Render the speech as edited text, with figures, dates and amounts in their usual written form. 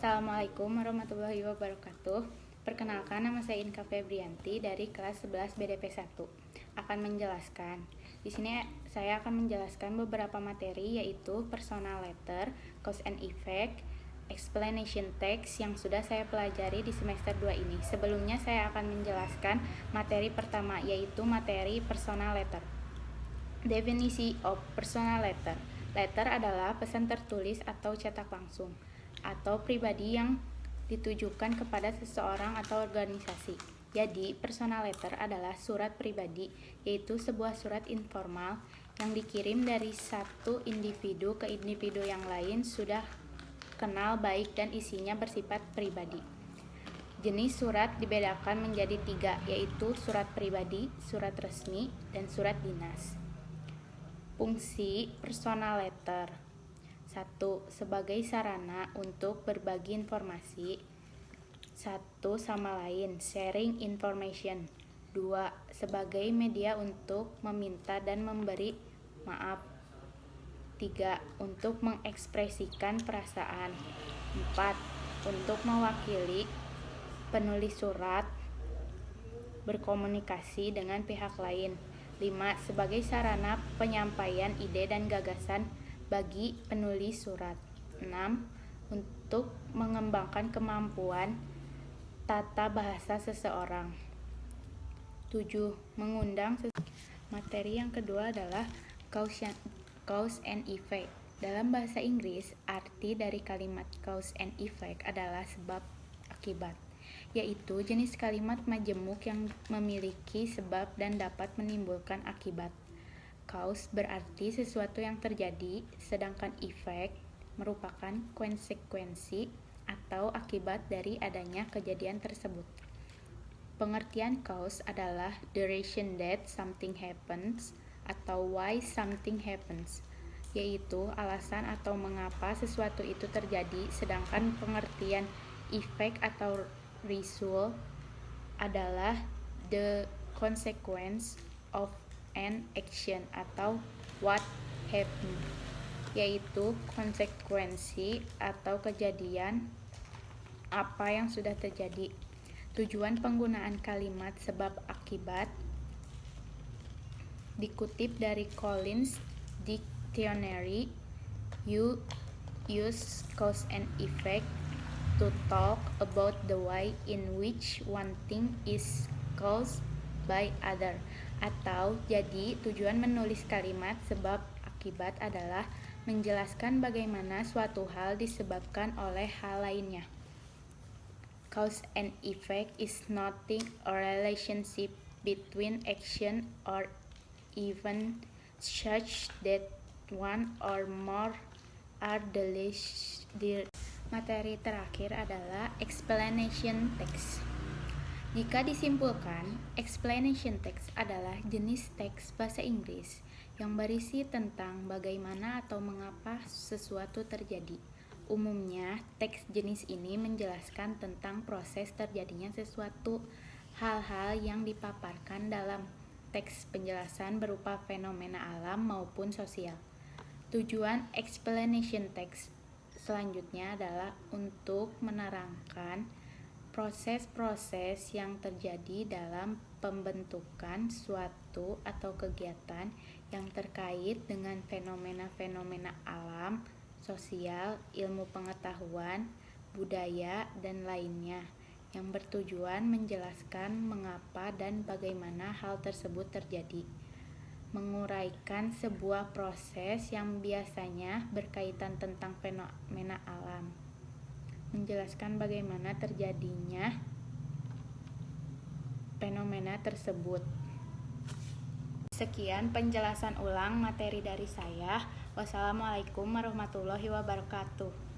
Assalamualaikum warahmatullahi wabarakatuh. Perkenalkan, nama saya Inka Febrianti dari kelas 11 BDP 1. Akan menjelaskan. Di sini saya akan menjelaskan beberapa materi, yaitu personal letter, cause and effect, explanation text yang sudah saya pelajari di semester 2 ini. Sebelumnya saya akan menjelaskan materi pertama, yaitu materi personal letter. Definisi of personal letter. Letter adalah pesan tertulis atau cetak langsung atau pribadi yang ditujukan kepada seseorang atau organisasi. Jadi, personal letter adalah surat pribadi, yaitu sebuah surat informal yang dikirim dari satu individu ke individu yang lain sudah kenal baik dan isinya bersifat pribadi. Jenis surat dibedakan menjadi 3, yaitu surat pribadi, surat resmi, dan surat dinas. Fungsi personal letter: 1. Sebagai sarana untuk berbagi informasi satu sama lain, sharing information. 2. Sebagai media untuk meminta dan memberi maaf. 3. Untuk mengekspresikan perasaan. 4. Untuk mewakili penulis surat berkomunikasi dengan pihak lain. 5. Sebagai sarana penyampaian ide dan gagasan bagi penulis surat. 6. Untuk mengembangkan kemampuan tata bahasa seseorang. 7. Mengundang materi yang kedua adalah cause and effect. Dalam bahasa Inggris, arti dari kalimat cause and effect adalah sebab akibat, yaitu jenis kalimat majemuk yang memiliki sebab dan dapat menimbulkan akibat. Cause berarti sesuatu yang terjadi, sedangkan effect merupakan konsekuensi atau akibat dari adanya kejadian tersebut. Pengertian cause adalah the reason that something happens atau why something happens, yaitu alasan atau mengapa sesuatu itu terjadi, sedangkan pengertian effect atau result adalah the consequence of an action atau what happened, yaitu konsekuensi atau kejadian apa yang sudah terjadi. Tujuan penggunaan kalimat sebab akibat dikutip dari Collins Dictionary. You use cause and effect to talk about the way in which one thing is caused by other. Atau jadi tujuan menulis kalimat sebab akibat adalah menjelaskan bagaimana suatu hal disebabkan oleh hal lainnya. Cause and effect is nothing a relationship between action or event such that one or more are the materi terakhir adalah explanation text. Jika disimpulkan, explanation text adalah jenis teks bahasa Inggris yang berisi tentang bagaimana atau mengapa sesuatu terjadi. Umumnya, teks jenis ini menjelaskan tentang proses terjadinya sesuatu, hal-hal yang dipaparkan dalam teks penjelasan berupa fenomena alam maupun sosial. Tujuan explanation text selanjutnya adalah untuk menerangkan proses-proses yang terjadi dalam pembentukan suatu atau kegiatan yang terkait dengan fenomena-fenomena alam, sosial, ilmu pengetahuan, budaya, dan lainnya, yang bertujuan menjelaskan mengapa dan bagaimana hal tersebut terjadi. Menguraikan sebuah proses yang biasanya berkaitan tentang fenomena alam. Menjelaskan bagaimana terjadinya fenomena tersebut. Sekian penjelasan ulang materi dari saya. Wassalamualaikum warahmatullahi wabarakatuh.